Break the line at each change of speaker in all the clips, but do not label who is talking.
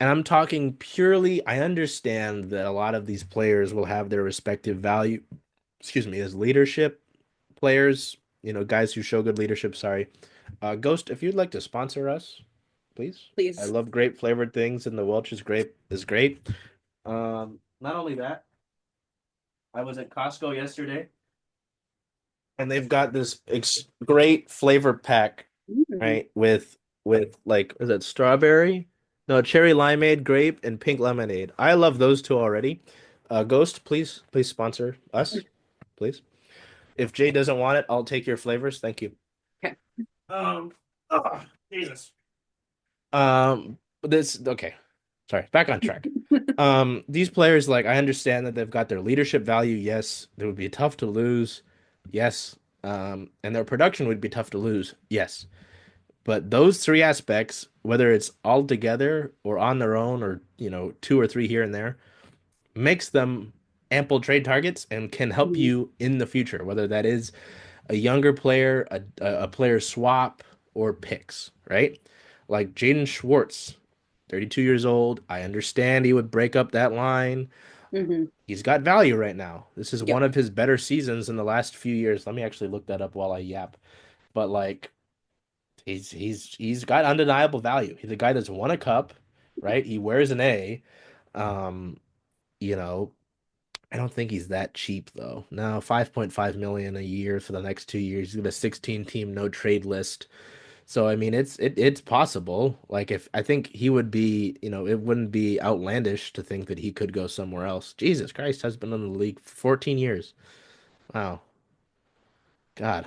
And I'm talking purely, I understand that a lot of these players will have their respective value, excuse me, as leadership players, guys who show good leadership, sorry. Ghost, if you'd like to sponsor us, please. I
Please.
love grape flavored things, and the Welch's grape is great. Not only that, I was at Costco yesterday, and they've got this great flavor pack,
Mm.
right? With like, is it strawberry? No, cherry limeade, grape, and pink lemonade. I love those two already. Ghost, please sponsor us, please. If Jay doesn't want it, I'll take your flavors. Thank you.
Okay.
Um, oh, Jesus. This okay. Sorry, back on track. These players, like, I understand that they've got their leadership value. Yes, they would be tough to lose. Yes. And their production would be tough to lose. Yes. But those three aspects, whether it's all together or on their own or, two or three here and there, makes them ample trade targets and can help
Mhm.
you in the future, whether that is a younger player, a player swap, or picks, right? Like Jaden Schwartz, 32 years old. I understand he would break up that line.
Mhm.
He's got value right now. This is one
Yep.
of his better seasons in the last few years. Let me actually look that up while I yap. But like he's got undeniable value. He's a guy that's won a cup, right? He wears an A. Um, you know, I don't think he's that cheap though. No, 5.5 million a year for the next 2 years. He's got a 16 team no trade list. So I mean it's possible. Like if I think he would be, it wouldn't be outlandish to think that he could go somewhere else. Jesus Christ has been in the league for 14 years. Wow. God.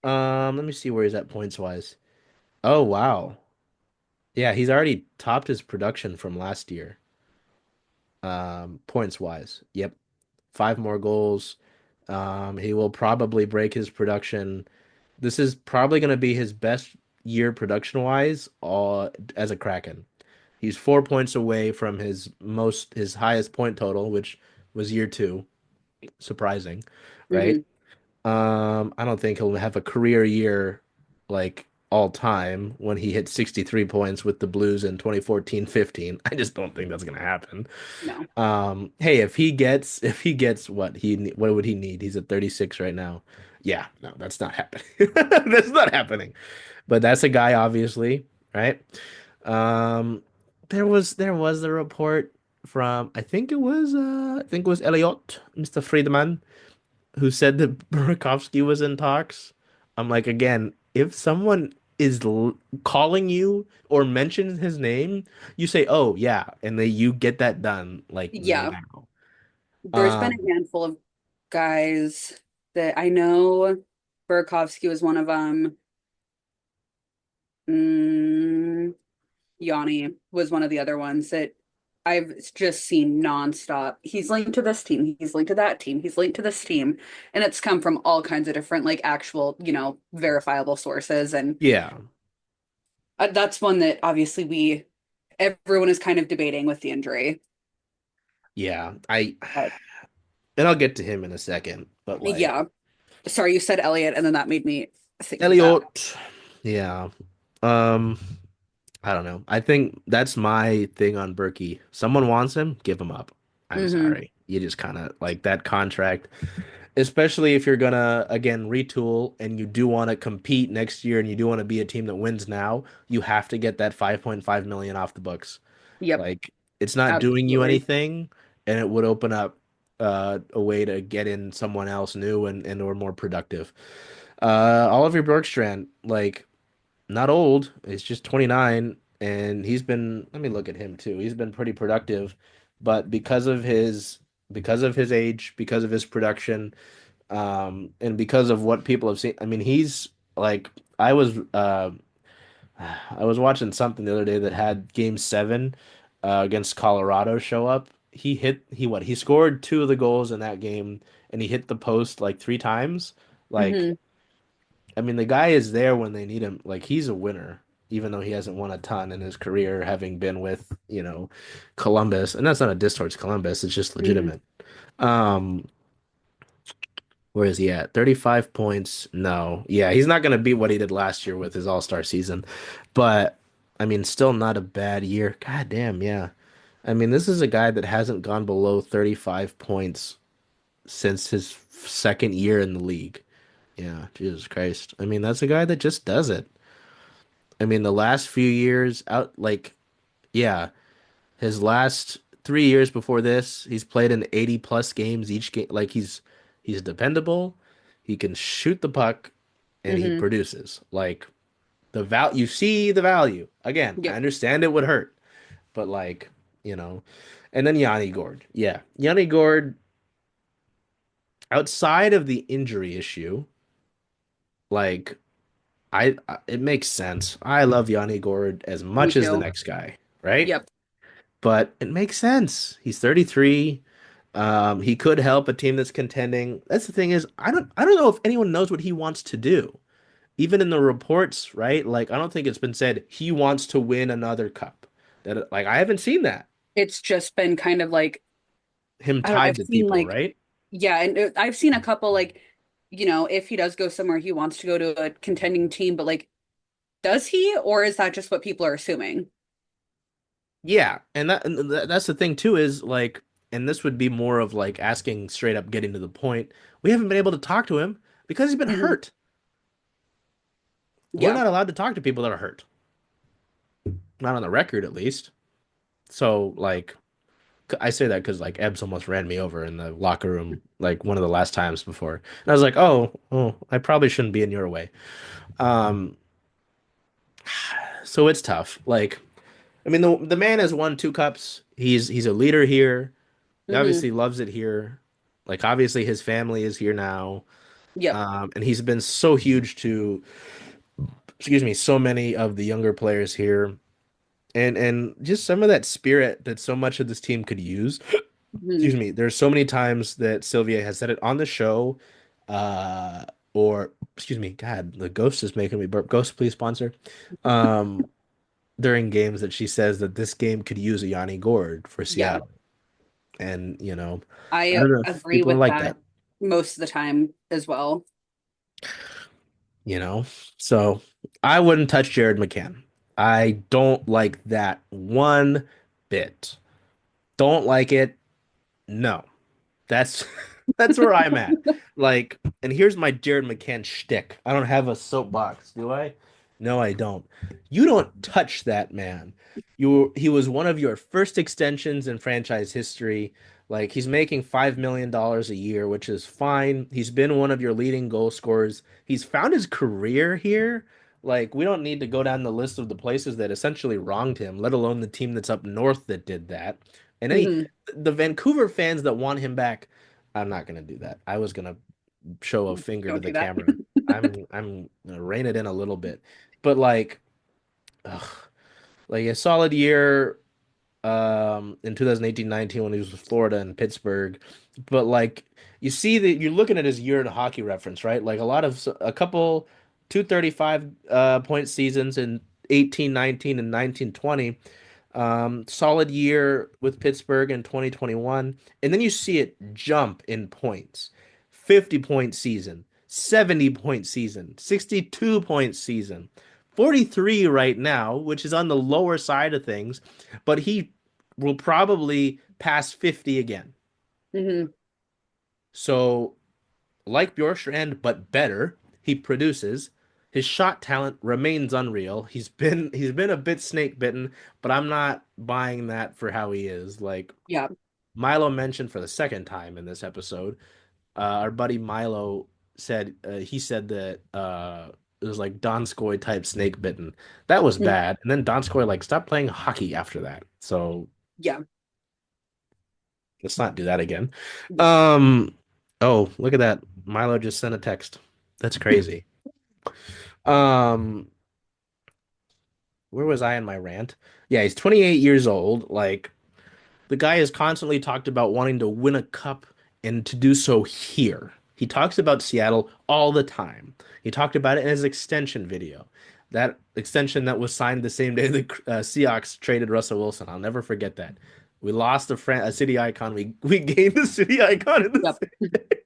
Let me see where he's at points wise. Oh wow. Yeah, he's already topped his production from last year. Points wise. Yep. Five more goals. He will probably break his production. This is probably going to be his best year production wise as a Kraken. He's 4 points away from his highest point total, which was year two. Surprising, right?
Mhm.
I don't think he'll have a career year like all time when he hit 63 points with the Blues in 2014-15. I just don't think that's gonna happen.
No.
Hey, if he gets what would he need? He's at 36 right now. Yeah, no, that's not happening. That's not happening. But that's a guy, obviously, right? Um, there was a report from I think it was Elliot, Mr. Friedman, who said that Burakovsky was in talks. I'm like, again, if someone is calling you or mentions his name, you say, "Oh yeah," and then you get that done like
Yeah.
now.
There's been a
Um,
handful of guys that I know. Burakovsky was one of them. Mm, Yanni was one of the other ones that I've just seen nonstop. He's linked to this team. He's linked to that team. He's linked to this team. And it's come from all kinds of different, like actual, verifiable sources. And
yeah,
that's one that obviously everyone is kind of debating with the injury.
yeah. I
But
and I'll get to him in a second, but like
yeah. Sorry, you said Elliot, and then that made me think of that.
Elliot, yeah. Um, I don't know. I think that's my thing on Berkey. Someone wants him, give him up. I'm
Hmm.
sorry. You just kind of like that contract, especially if you're gonna again retool and you do want to compete next year and you do want to be a team that wins now, you have to get that 5.5 million off the books.
Yep,
Like it's not doing you
absolutely.
anything, and it would open up a way to get in someone else new and or more productive. Oliver Bergstrand, like not old. He's just 29 and let me look at him too. He's been pretty productive, but because of his age, because of his production, and because of what people have seen, I mean, he's like I was watching something the other day that had game 7 against Colorado show up. He scored two of the goals in that game and he hit the post like three times. Like
Hmm.
I mean, the guy is there when they need him. Like he's a winner, even though he hasn't won a ton in his career, having been with, Columbus. And that's not a diss towards Columbus, it's just
Hmm.
legitimate. Um, where is he at? 35 points. No. Yeah, he's not gonna beat what he did last year with his All-Star season. But I mean, still not a bad year. God damn, yeah. I mean, this is a guy that hasn't gone below 35 points since his second year in the league. Yeah, Jesus Christ. I mean, that's a guy that just does it. I mean, the last few years out, like, yeah, his last 3 years before this, he's played in 80 plus games each game. Like, he's dependable. He can shoot the puck and he
Hmm.
produces. Like, you see the value. Again, I
Yep.
understand it would hurt, but like, you know, and then Yanni Gord. Yeah. Yanni Gord, outside of the injury issue, like it makes sense. I love Yanni Gord as
Me
much as the
too.
next guy, right?
Yep.
But it makes sense. He's 33. He could help a team that's contending. That's the thing is, I don't know if anyone knows what he wants to do. Even in the reports, right? Like I don't think it's been said he wants to win another cup. That like I haven't seen that.
It's just been kind of like,
Him
I don't know,
tied
I've
to
seen
people,
like,
right?
yeah, and I've seen a couple like, if he does go somewhere, he wants to go to a contending team, but like, does he, or is that just what people are assuming?
Yeah, that's the thing too is like, and this would be more of like asking straight up, getting to the point. We haven't been able to talk to him because he's been
Hmm.
hurt. We're
Yeah.
not allowed to talk to people that are hurt, not on the record at least. So like, I say that because like Ebbs almost ran me over in the locker room like one of the last times before, and I was like, oh, I probably shouldn't be in your way. Um, so it's tough. Like, I mean, the man has won 2 cups. He's a leader here. He
Hmm.
obviously loves it here. Like obviously his family is here now.
Yep.
And he's been so huge to, excuse me, so many of the younger players here. And just some of that spirit that so much of this team could use.
Hmm.
Excuse me. There's so many times that Sylvia has said it on the show, uh, or excuse me, God, the ghost is making me burp. Ghost, please sponsor. Um, During games that she says that this game could use a Yanni Gord for
Yeah.
Seattle. And, I
I
don't know if
agree
people are
with
like
that
that.
most of the time as well.
you know? So I wouldn't touch Jared McCann. I don't like that one bit. Don't like it. No. That's that's where I'm at. Like, and here's my Jared McCann shtick. I don't have a soapbox, do I? No, I don't. You don't touch that man. He was one of your first extensions in franchise history. Like he's making $5 million a year, which is fine. He's been one of your leading goal scorers. He's found his career here. Like we don't need to go down the list of the places that essentially wronged him, let alone the team that's up north that did that. And
Hmm.
the Vancouver fans that want him back, I'm not gonna do that. I was gonna show a finger to
Don't
the
do that.
camera. I'm gonna rein it in a little bit, but ugh, like a solid year in 2018-19 when he was with Florida and Pittsburgh. But like you see that you're looking at his year in hockey reference, right? Like a couple 235 point seasons in 18-19 and 19-20. Solid year with Pittsburgh in 2021. And then you see it jump in points. 50-point season, 70-point season, 62-point season, 43 right now, which is on the lower side of things, but he will probably pass 50 again.
Hmm.
So, like Bjorstrand, but better, he produces. His shot talent remains unreal. He's been a bit snake bitten, but I'm not buying that for how he is. Like
Yeah.
Milo mentioned for the second time in this episode, our buddy Milo he said that it was like Donskoy type snake bitten. That was
Mhm.
bad. And then Donskoy like stopped playing hockey after that. So
Yeah.
let's not do that again.
Yeah.
Um, oh, look at that. Milo just sent a text. That's crazy. Um, where was I in my rant? Yeah, he's 28 years old. Like the guy has constantly talked about wanting to win a cup and to do so here. He talks about Seattle all the time. He talked about it in his extension video. That extension that was signed the same day the Seahawks traded Russell Wilson. I'll never forget that. We lost a city icon. We gained a city icon in the
Yep.
city.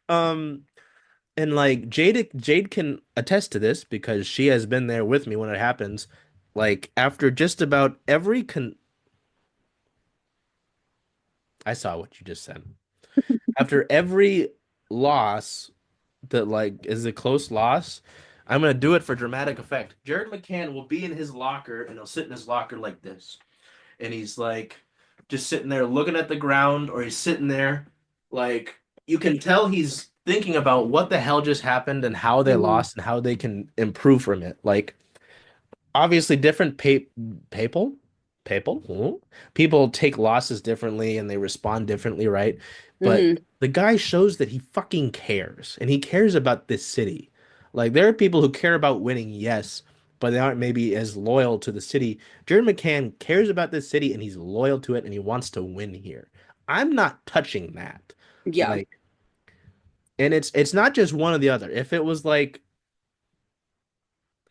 Um, and like Jade can attest to this because she has been there with me when it happens. Like after just about every con I saw what you just said. After every loss that like is a close loss, I'm gonna do it for dramatic effect. Jared McCann will be in his locker and he'll sit in his locker like this. And he's like just sitting there looking at the ground, or he's sitting there like you can tell he's thinking about what the hell just happened and how they
Hmm.
lost and how they can improve from it. Like obviously different papal papal people take losses differently and they respond differently, right? But
Hmm.
the guy shows that he fucking cares and he cares about this city. Like there are people who care about winning, yes, but they aren't maybe as loyal to the city. Jared McCann cares about this city and he's loyal to it and he wants to win here. I'm not touching that.
Yeah.
Like, and it's not just one or the other. If it was like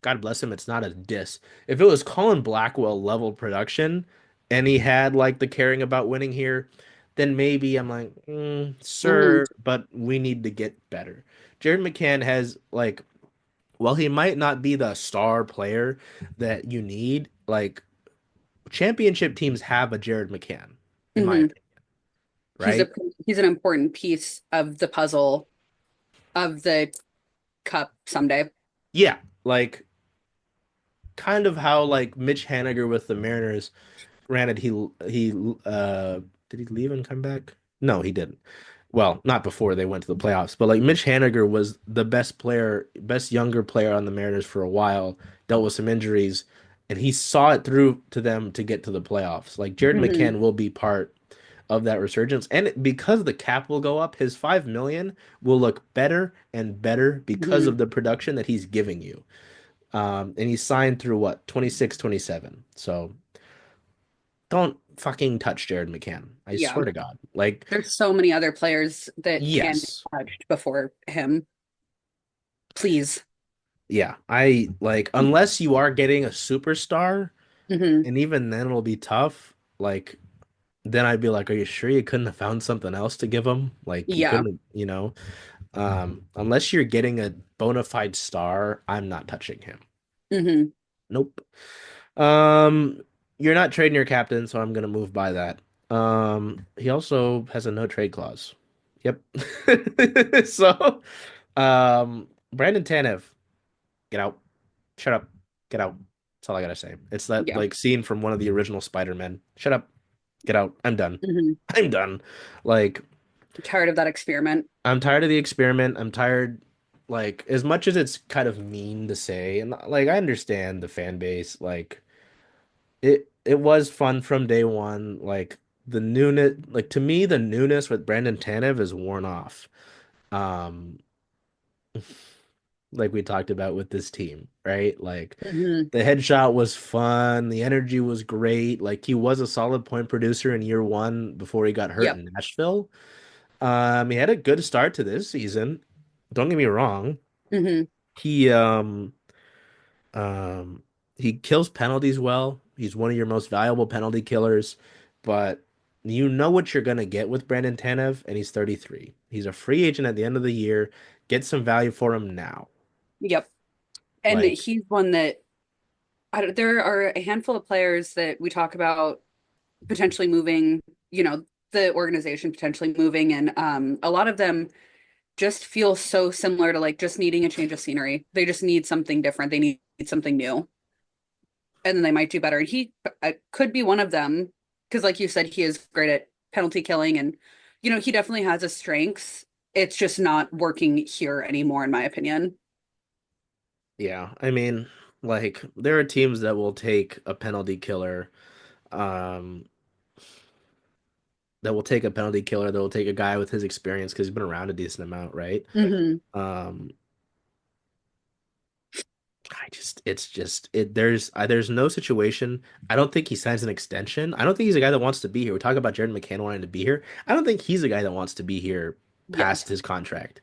God bless him, it's not a diss. If it was Colin Blackwell level production and he had like the caring about winning here, then maybe I'm like,
Hmm.
sir, but we need to get better. Jared McCann has like, well, he might not be the star player that you need. Like championship teams have a Jared McCann, in my
Hmm.
opinion,
He's a
right?
he's an important piece of the puzzle of the cup someday.
Yeah, like kind of how like Mitch Haniger with the Mariners. Granted, he did he leave and come back? No, he didn't. Well, not before they went to the playoffs, but like Mitch Haniger was the best player, best younger player on the Mariners for a while, dealt with some injuries, and he saw it through to them to get to the playoffs. Like Jared
Hmm.
McCann will be part of that resurgence. And because the cap will go up, his 5 million will look better and better because
Hmm.
of the production that he's giving you. And he's signed through what, 26, 27. So don't fucking touch Jared McCann. I
Yeah.
swear to God. Like,
There's so many other players that can be
yes.
touched before him. Please.
Yeah. I like, unless you are getting a superstar,
Hmm.
and even then it'll be tough. Like, then I'd be like, are you sure you couldn't have found something else to give him? Like, you
Yeah.
couldn't, unless you're getting a bona fide star, I'm not touching him.
Hmm.
Nope. Um, you're not trading your captain, so I'm gonna move by that. He also has a no trade clause. Yep. So, Brandon Tanev, get out. Shut up. Get out. That's all I gotta say. It's that
Yeah.
like scene from one of the original Spider-Men. Shut up. Get out. I'm done.
Hmm.
I'm done. Like,
Tired of that experiment.
I'm tired of the experiment. I'm tired, like, as much as it's kind of mean to say, and like I understand the fan base, like it was fun from day one. Like the newness, like to me, the newness with Brandon Tanev is worn off. Um, like we talked about with this team, right? Like
Hmm.
the headshot was fun, the energy was great. Like he was a solid point producer in year one before he got hurt
Yep.
in Nashville. He had a good start to this season. Don't get me wrong.
Hmm.
He Um, he kills penalties well. He's one of your most valuable penalty killers, but you know what you're gonna get with Brandon Tanev, and he's 33. He's a free agent at the end of the year. Get some value for him now.
Yep. And
Like,
he's one that there are a handful of players that we talk about potentially moving, the organization potentially moving, and a lot of them just feel so similar to like just needing a change of scenery. They just need something different. They need something new, and then they might do better. And he could be one of them because, like you said, he is great at penalty killing, and he definitely has his strengths. It's just not working here anymore, in my opinion.
yeah, I mean, like there are teams that will take a penalty killer, um, that will take a penalty killer, that will take a guy with his experience because he's been around a decent amount, right?
Hmm.
Um, there's no situation. I don't think he signs an extension. I don't think he's a guy that wants to be here. We talk about Jared McCann wanting to be here. I don't think he's a guy that wants to be here
Yeah.
past his contract.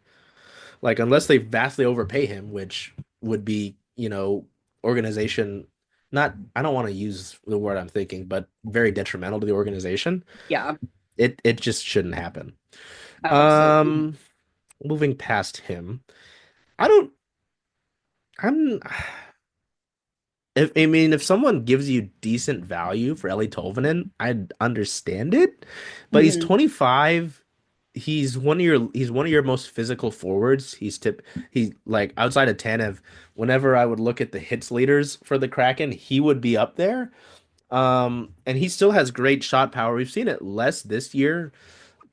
Like unless they vastly overpay him, which would be, organization not I don't want to use the word I'm thinking, but very detrimental to the organization.
Yeah.
It just shouldn't happen.
Absolutely.
Um, moving past him, I don't I'm If I mean, if someone gives you decent value for Ellie Tolvanen, I'd understand it. But he's
Hmm
25. He's one of your most physical forwards. He like outside of Tanev, whenever I would look at the hits leaders for the Kraken, he would be up there. And he still has great shot power. We've seen it less this year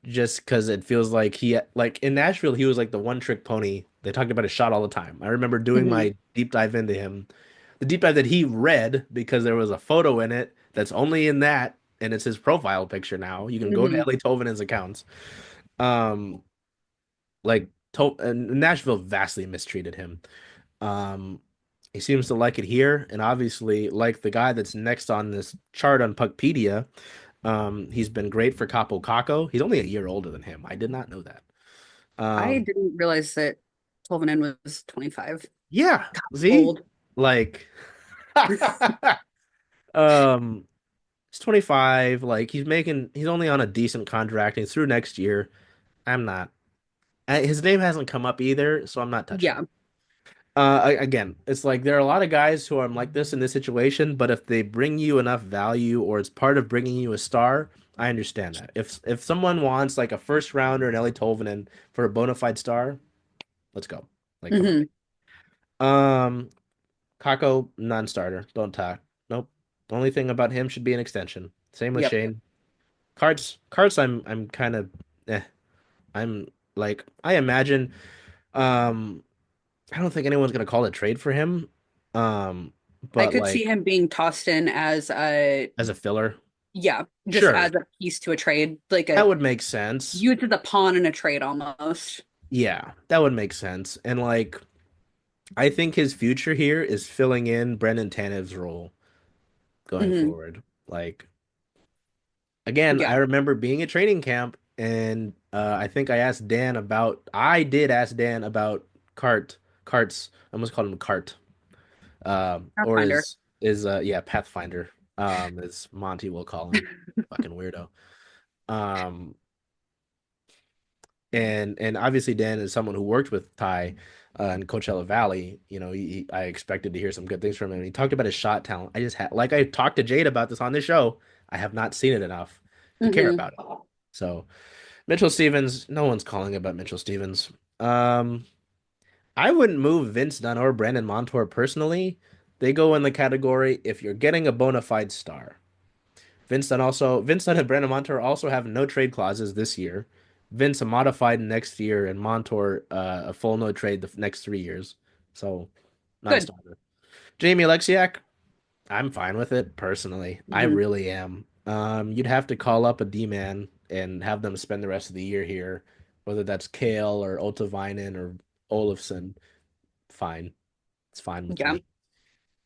just because it feels like like in Nashville, he was like the one trick pony. They talked about his shot all the time. I remember doing
hmm
my deep dive into him, the deep dive that he read because there was a photo in it that's only in that, and it's his profile picture now. You can go to
hmm
Ellie Tovanen's accounts. Um, and Nashville vastly mistreated him. Um, he seems to like it here, and obviously, like the guy that's next on this chart on Puckpedia, he's been great for Capo Caco. He's only a year older than him. I did not know that.
I
Um,
didn't realize that Tolvanen was 25.
yeah, see,
Old.
like, um, he's 25. Like, he's only on a decent contract. And he's through next year. I'm not. His name hasn't come up either, so I'm not touching
Yeah.
him. Again, it's like there are a lot of guys who are like this in this situation, but if they bring you enough value or it's part of bringing you a star, I understand that. If someone wants like a first rounder and Ellie Tolvanen for a bona fide star, let's go. Like, come
hmm
on. Kako, non-starter. Don't talk. Nope. The only thing about him should be an extension. Same with
Yep.
Shane. Carts, I'm kind of eh. I'm like I imagine. Um, I don't think anyone's gonna call it trade for him. Um,
I
but
could see
like
him being tossed in as a,
as a filler,
yeah, just
sure,
as a piece to a trade, like
that
a
would make sense.
used as a pawn in a trade almost.
Yeah, that would make sense. And like I think his future here is filling in Brendan Tanev's role going
Hmm
forward. Like again,
Yeah.
I remember being at training camp and I think I did ask Dan about Carts. I almost called him Cart. Or
Pathfinder.
yeah, Pathfinder. As Monty will call him. Fucking weirdo. Um, and obviously Dan is someone who worked with Ty in Coachella Valley. You know, I expected to hear some good things from him. He talked about his shot talent. I just had like I talked to Jayd about this on this show. I have not seen it enough to care
hmm
about it. So Mitchell Stevens, no one's calling about Mitchell Stevens. Um, I wouldn't move Vince Dunn or Brandon Montour personally. They go in the category if you're getting a bona fide star. Vince Dunn and Brandon Montour also have no trade clauses this year. Vince a modified next year and Montour a full no trade the next 3 years. So
Good.
non-starter. Jamie Alexiak, I'm fine with it personally. I
hmm
really am. You'd have to call up a D-man and have them spend the rest of the year here, whether that's Kale or Otavainen or Olofsson. Fine. It's fine with
Yeah.
me.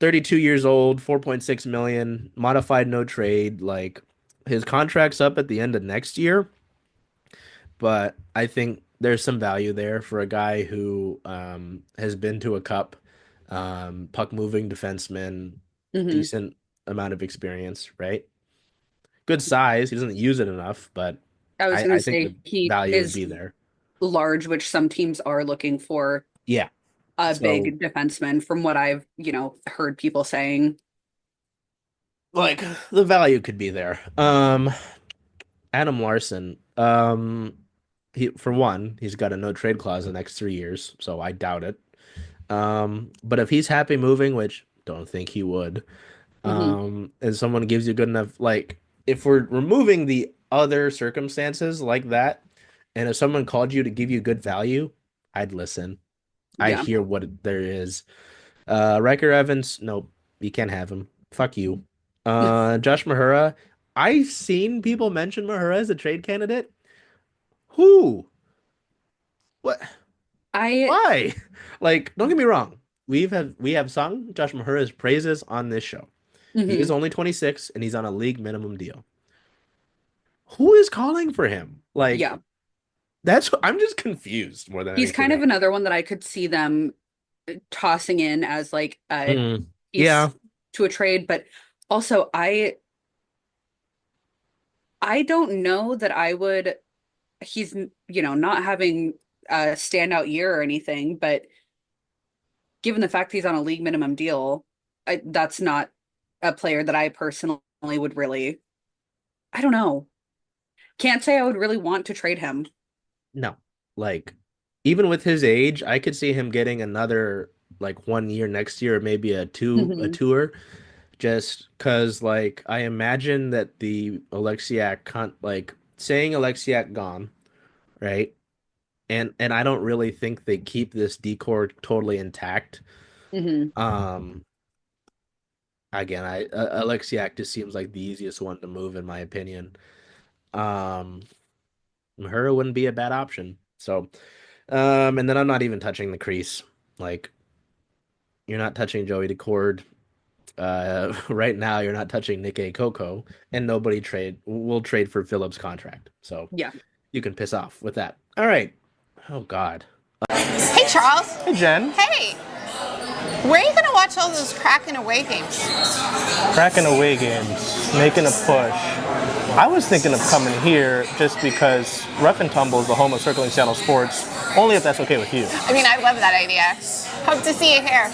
32 years old, 4.6 million, modified no trade. Like his contract's up at the end of next year, but I think there's some value there for a guy who has been to a cup, puck moving defenseman,
hmm
decent amount of experience, right? Good size. He doesn't use it enough, but
I was going
I
to
think the
say he
value would
is
be there.
large, which some teams are looking for
Yeah.
a
So
big defenseman from what I've, heard people saying.
like the value could be there. Adam Larson, he for one, he's got a no trade clause the next 3 years, so I doubt it. But if he's happy moving, which don't think he would,
Hmm
and someone gives you good enough, like if we're removing the other circumstances like that, and if someone called you to give you good value, I'd listen. I
Yeah.
hear what there is. Riker Evans, nope, you can't have him. Fuck you. Josh Mahura, I've seen people mention Mahura as a trade candidate. Who? What?
I,
Why? Like, don't get me wrong. We have sung Josh Mahura's praises on this show. He is
mhm.
only 26 and he's on a league minimum deal. Who is calling for him? Like,
Yeah.
I'm just confused more than
He's
anything
kind of
else.
another one that I could see them tossing in as like a
Mm,
piece
yeah,
to a trade, but also I don't know that I would he's not having a standout year or anything, but given the fact he's on a league minimum deal, that's not a player that I personally would really, I don't know. Can't say I would really want to trade him.
No. Like even with his age, I could see him getting another like 1 year next year, or maybe a
Hmm.
tour, just because like I imagine that the Alexiak like saying Alexiak gone, right? And I don't really think they keep this decor totally intact.
Hmm.
Um Again, Alexiak just seems like the easiest one to move in my opinion. Um Her wouldn't be a bad option. So, and then I'm not even touching the crease. Like you're not touching Joey Decord. Right now you're not touching Nick A. Coco, and nobody trade will trade for Phillips' contract. So
Yeah.
you can piss off with that. All right. Oh God.
Hey, Charles.
Hey, Jen.
Hey, where are you going to watch all those Kraken away games?
Kraken away games, making a push. I was thinking of coming here just because Rough and Tumble is the home of circling Seattle sports, only if that's okay with you.
I mean, I love that idea. Hope to see you here.